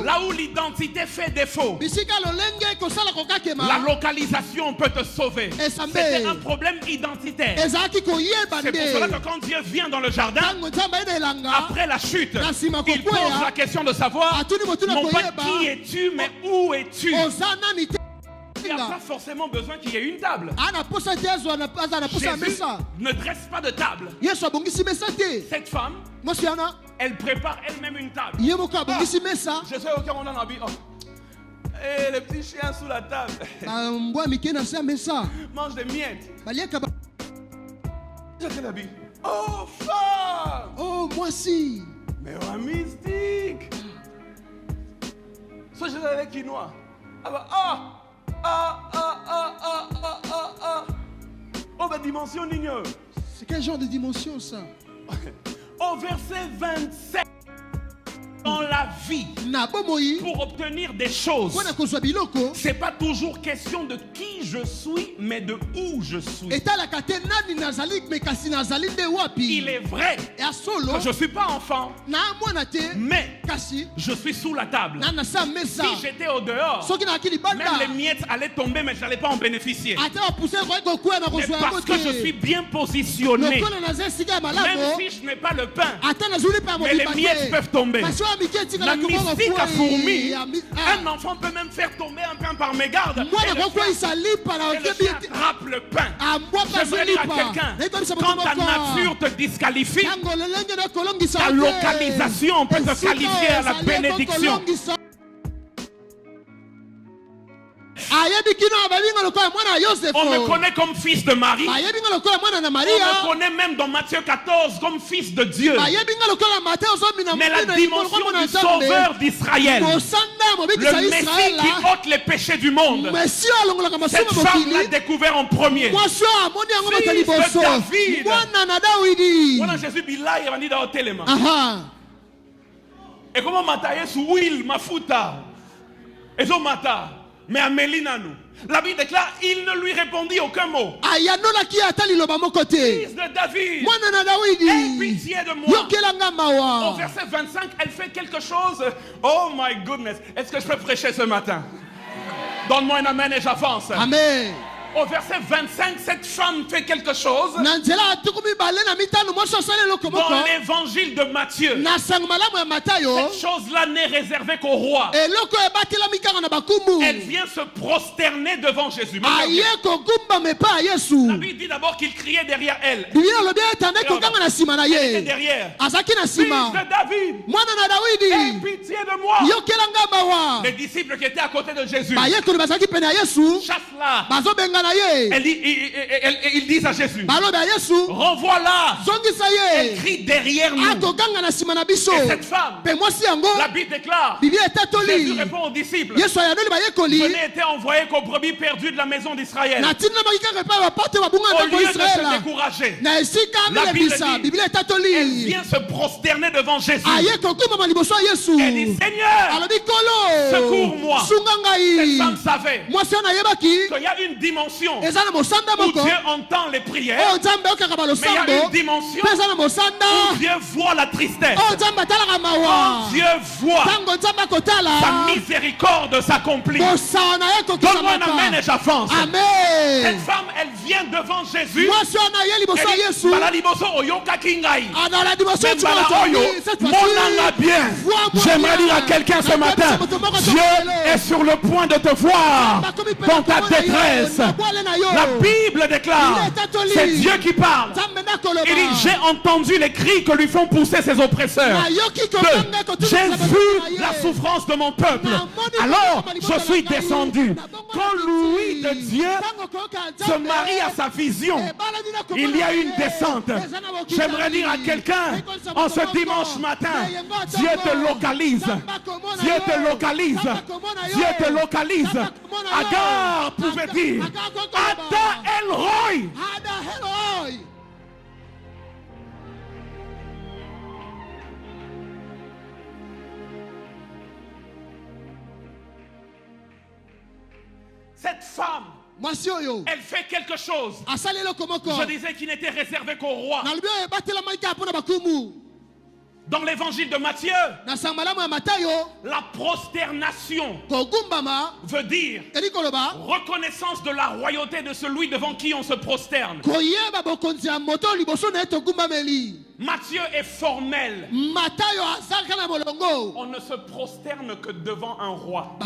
Là où l'identité fait défaut, la localisation peut te sauver. C'était un problème identitaire. C'est pour cela que quand Dieu vient dans le jardin, après la chute, il pose la question de savoir non pas qui es-tu, mais où es-tu. Il n'y a pas forcément besoin qu'il y ait une table. Jésus ne dresse pas de table. Cette femme, elle prépare elle-même une table. Je sais aucun on en a vu. Et les petits chiens sous la table. Mange des miettes. Je l'habille. Oh, femme! Oh, moi si. Mais un mystique. Ce je l'avais quinoa. Oh, ma dimension n'ignore. C'est quel genre de dimension ça? Au verset 27. Dans la vie, pour obtenir des choses, c'est pas toujours question de qui je suis, mais de où je suis. Il est vrai que je ne suis pas enfant, mais je suis sous la table. Si j'étais au dehors, même les miettes allaient tomber, mais je n'allais pas en bénéficier. Mais parce que je suis bien positionné, même si je n'ai pas le pain, mais les miettes peuvent tomber. La mystique a fourmi. Un enfant peut même faire tomber un pain par mégarde. Et le chien attrape le pain. J'aimerais dire à quelqu'un, quand ta nature te disqualifie, ta localisation peut te qualifier à la bénédiction. On me connaît comme fils de Marie. On me connaît même dans Matthieu 14 comme fils de Dieu. Mais la dimension du sauveur d'Israël, le Messie qui ôte les péchés du monde, cette femme l'a découvert en premier. Fils de David. Voilà Jésus bilaï et vanida au téléma. Et comment mataye sous huile mafuta. Et so mata. Mais Amélie Nanou, la Bible déclare, il ne lui répondit aucun mot. Fils de David, aie pitié de moi. Au verset 25, elle fait quelque chose. Oh my goodness, est-ce que je peux prêcher ce matin? Donne-moi un amen et j'avance. Amen. Au verset 25, cette femme fait quelque chose. Dans l'évangile de Matthieu, cette chose-là n'est réservée qu'au roi. Elle vient se prosterner devant Jésus. La Bible dit d'abord qu'il criait derrière elle. Elle était derrière. Fils de David, aie pitié de moi. Les disciples qui étaient à côté de Jésus, chasse-la. Ils disent à Jésus, renvoie-la. Elle crie derrière nous. Et cette femme, la Bible déclare, Jésus répond aux disciples, je n'ai été envoyé qu'aux brebis perdues de la maison d'Israël. Au lieu de se décourager, la Bible dit, elle vient se prosterner devant Jésus. Elle dit, Seigneur, secours-moi. Cette femme savait qu'il y a une dimension où Dieu entend les prières, mais il y a une dimension où Dieu voit la tristesse, où Dieu voit sa miséricorde s'accomplir. Donne-moi un amen et j'avance. Cette femme, elle vient devant Jésus. J'aimerais dire à quelqu'un ce matin, Dieu est sur le point de te voir dans ta détresse. La Bible déclare, c'est Dieu qui parle. Il dit, j'ai entendu les cris que lui font pousser ses oppresseurs. J'ai vu la souffrance de mon peuple. Alors je suis descendu. Quand l'ouïe de Dieu se marie à sa vision, il y a une descente. J'aimerais dire à quelqu'un, en ce dimanche matin, Dieu te localise. Dieu te localise. Dieu te localise. Agar pouvait dire, Ada El Roy. Cette femme, elle fait quelque chose. Je disais qu'il n'était réservé qu'au roi. Dans l'évangile de Matthieu, la prosternation veut dire reconnaissance de la royauté de celui devant qui on se prosterne. Matthieu est formel. On ne se prosterne que devant un roi.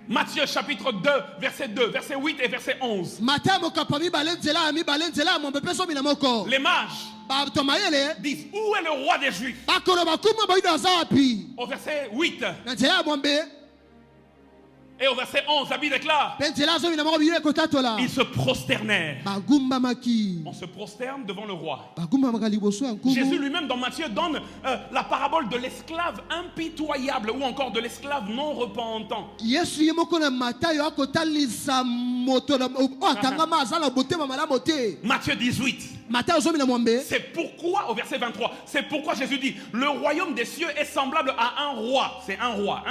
Matthieu chapitre 2, verset 2, verset 8 et verset 11. Les mages disent, où est le roi des Juifs? Au verset 8 et au verset 11, la Bible déclare, ils se prosternèrent. On se prosterne devant le roi. Jésus lui-même dans Matthieu donne la parabole de l'esclave impitoyable ou encore de l'esclave non repentant. Matthieu 18. C'est pourquoi, au verset 23, c'est pourquoi Jésus dit, le royaume des cieux est semblable à un roi. C'est un roi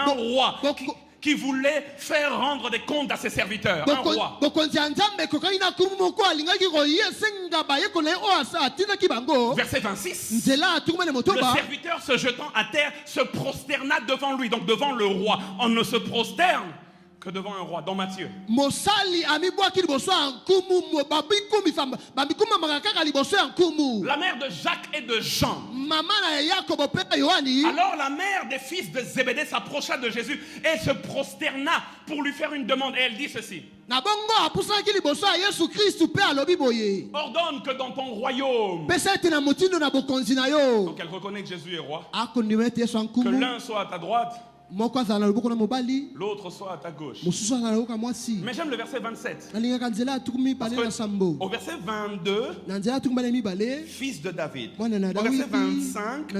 qui voulait faire rendre des comptes à ses serviteurs. Un roi. Verset 26. Le serviteur se jetant à terre se prosterna devant lui, donc devant le roi. On ne se prosterne que devant un roi, dans Matthieu. La mère de Jacques et de Jean. Alors la mère des fils de Zébédée s'approcha de Jésus et se prosterna pour lui faire une demande. Et elle dit ceci. Ordonne que dans ton royaume. Donc elle reconnaît que Jésus est roi. Que l'un soit à ta droite, l'autre soit à ta gauche. Mais j'aime le verset 27. Au verset 22, fils de David. Au verset 25,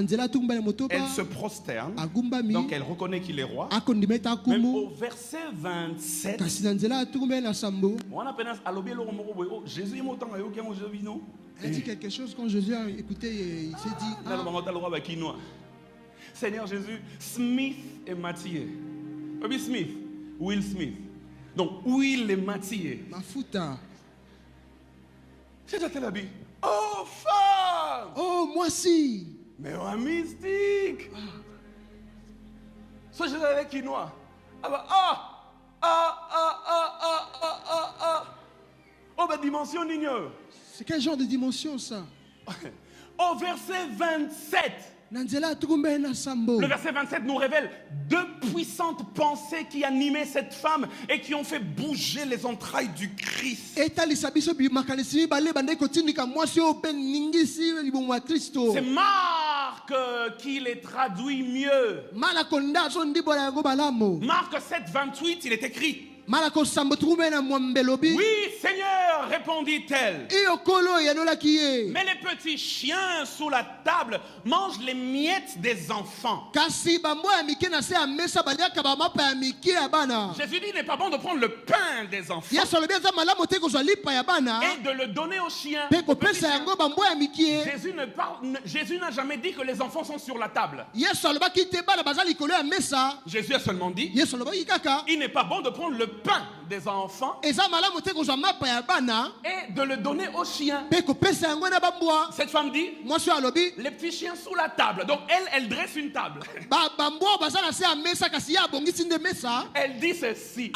elle se prosterne. Donc elle reconnaît qu'il est roi. Même au verset 27, elle dit quelque chose quand Jésus a écouté. Il s'est dit, Seigneur Jésus, Smith et Mathieu. Smith, Will Smith. Donc, Will et Mathieu. Mafuta. C'est déjà la Bible. Oh, femme! Oh, moi si. Mais un mystique. Soit je l'avais quinoa. Oh, ben dimension n'ignore. C'est quel genre de dimension ça? Au verset 27. Le verset 27 nous révèle deux puissantes pensées qui animaient cette femme et qui ont fait bouger les entrailles du Christ. C'est Marc qui les traduit mieux. Marc 7, 28, il est écrit. Oui, Seigneur, répondit-elle. Mais les petits chiens sous la table mangent les miettes des enfants. Jésus dit, il n'est pas bon de prendre le pain des enfants et de le donner aux chiens. Jésus n'a jamais dit que les enfants sont sur la table. Jésus a seulement dit, il n'est pas bon de prendre le pain des enfants et de le donner aux chiens. Cette femme dit, les petits chiens sous la table. Donc elle dresse une table. Elle dit ceci.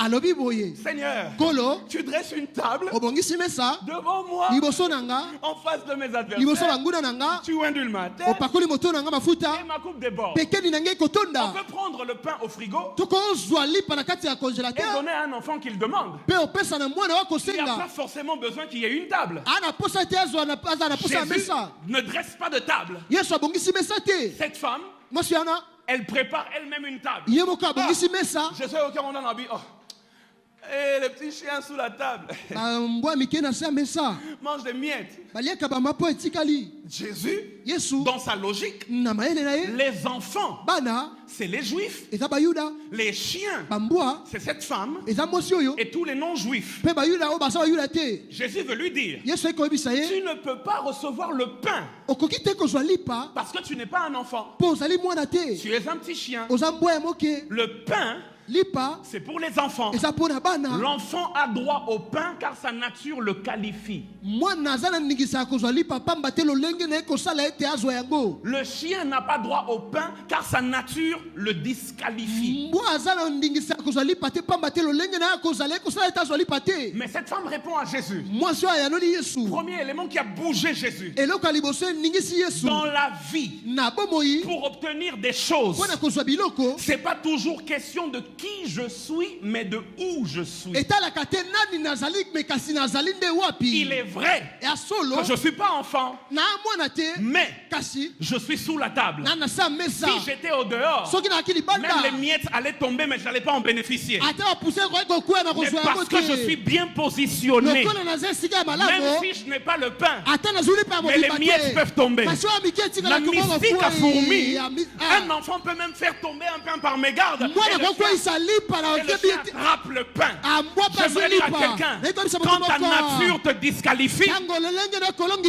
Seigneur, tu dresses une table devant moi en face de mes adversaires. Tu induis ma tête et ma coupe déborde. On peut prendre le pain au frigo et donner à un enfant qu'il demande. Il n'y a pas forcément besoin qu'il y ait une table. Jésus ne dresse pas de table. Cette femme, elle prépare elle-même une table. Je sais aucun moment dans la Bible. Et les petits chiens sous la table mangent des miettes. Jésus, dans sa logique, les enfants, c'est les juifs. Les chiens, c'est cette femme. Et tous les non-juifs. Jésus veut lui dire, tu ne peux pas recevoir le pain parce que tu n'es pas un enfant. Tu es un petit chien. Le pain, c'est pour les enfants. L'enfant a droit au pain car sa nature le qualifie. Le chien n'a pas droit au pain car sa nature le disqualifie. Mais cette femme répond à Jésus. Premier élément qui a bougé Jésus dans la vie pour obtenir des choses. C'est pas toujours question de qui je suis, mais de où je suis. Il est vrai que je ne suis pas enfant, mais je suis sous la table. Si j'étais au dehors, même les miettes allaient tomber, mais je n'allais pas en bénéficier. Mais parce que je suis bien positionné, même si je n'ai pas le pain, mais les miettes peuvent tomber. La mystique a fourmi. Un enfant peut même faire tomber un pain par mégarde. Et le chien attrape le pain. Je veux dire à quelqu'un, quand ta nature te disqualifie,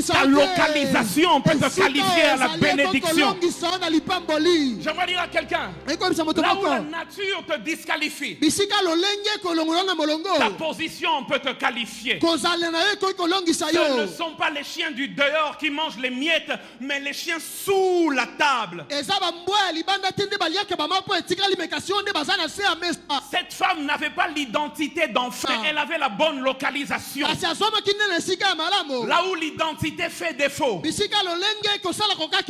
ta localisation peut te qualifier à la bénédiction. J'aimerais dire à quelqu'un, là où la nature te disqualifie, ta position peut te qualifier. Ce ne sont pas les chiens du dehors qui mangent les miettes, mais les chiens sous la table. Cette femme n'avait pas l'identité d'enfant, elle avait la bonne localisation. Là où l'identité fait défaut,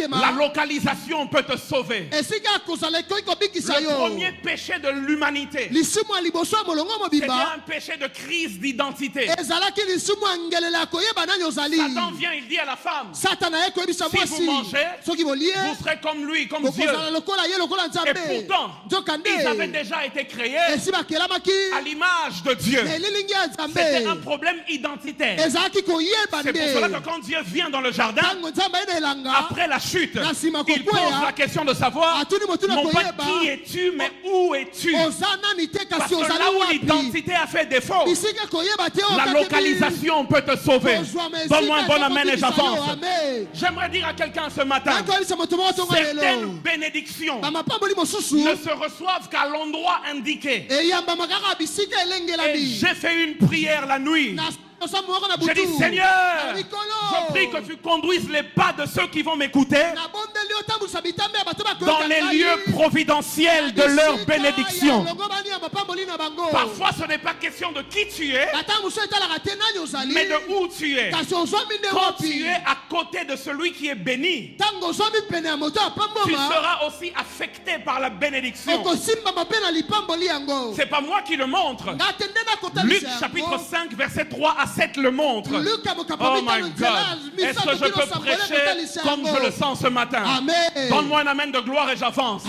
la localisation peut te sauver. Le premier péché de l'humanité, c'était un péché de crise d'identité. Satan vient, il dit à la femme, si vous mangez, vous serez comme lui, comme Dieu. Et pourtant, ils avaient déjà été créés à l'image de Dieu. C'était un problème identitaire. C'est pour cela que quand Dieu vient dans le jardin, après la chute, il pose la question de savoir, non pas qui es-tu, mais où es-tu? Parce que là où l'identité a fait défaut, la localisation peut te sauver. Donne-moi un bon amen et j'avance. J'aimerais dire à quelqu'un ce matin, certaines bénédictions ne se reçoivent qu'à l'endroit indiqué. Et j'ai fait une prière la nuit. Je dis, Seigneur, je prie que tu conduises les pas de ceux qui vont m'écouter dans les lieux providentiels de leur bénédiction. Parfois, ce n'est pas question de qui tu es, mais de où tu es. Quand tu es à côté de celui qui est béni, tu seras aussi affecté par la bénédiction. C'est pas moi qui le montre. Luc chapitre 5, verset 3 à 7 le montre. Oh my God. Est-ce que je peux prêcher comme je le sens ce matin? Donne-moi un amen de gloire et j'avance.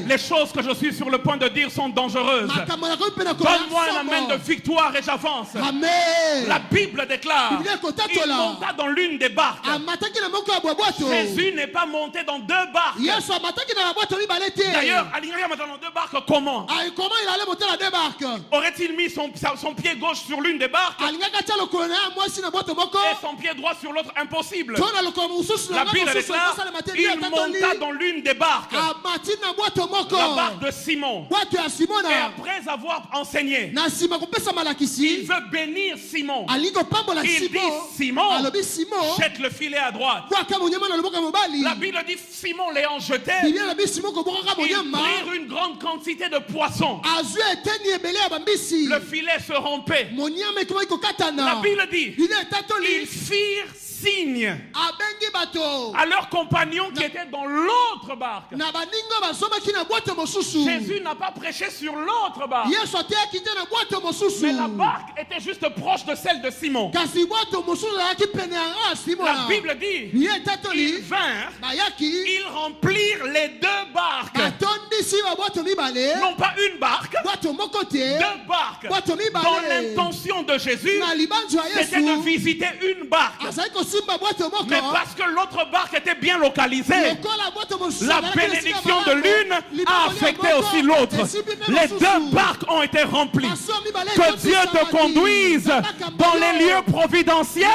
Les choses que je suis sur le point de dire sont dangereuses. Donne-moi un amen de victoire et j'avance. La Bible déclare, il monta dans l'une des barques. Jésus n'est pas monté dans deux barques. D'ailleurs, dans deux barques, comment? Aurait-il mis son pied gauche sur l'une des barques et son pied droit sur l'autre? Impossible. La Bible déclare, il monta dans l'une des barques, la barque de Simon. Et après avoir enseigné, il veut bénir Simon. Il dit, Simon, jette le filet à droite. La Bible dit, Simon l'ayant jeté, ils prirent une grande quantité de poissons. Le filet se rompait. La Bible dit, ils firent signe à leurs compagnons qui étaient dans l'autre barque. Jésus n'a pas prêché sur l'autre barque, mais la barque était juste proche de celle de Simon. La Bible dit, ils vinrent, ils remplirent les deux barques. Non pas une barque, deux barques. Dans l'intention de Jésus, c'était de visiter une barque. Mais parce que l'autre barque était bien localisée, la bénédiction de l'une a affecté aussi l'autre. Les deux barques ont été remplies. Que Dieu te conduise dans les lieux providentiels.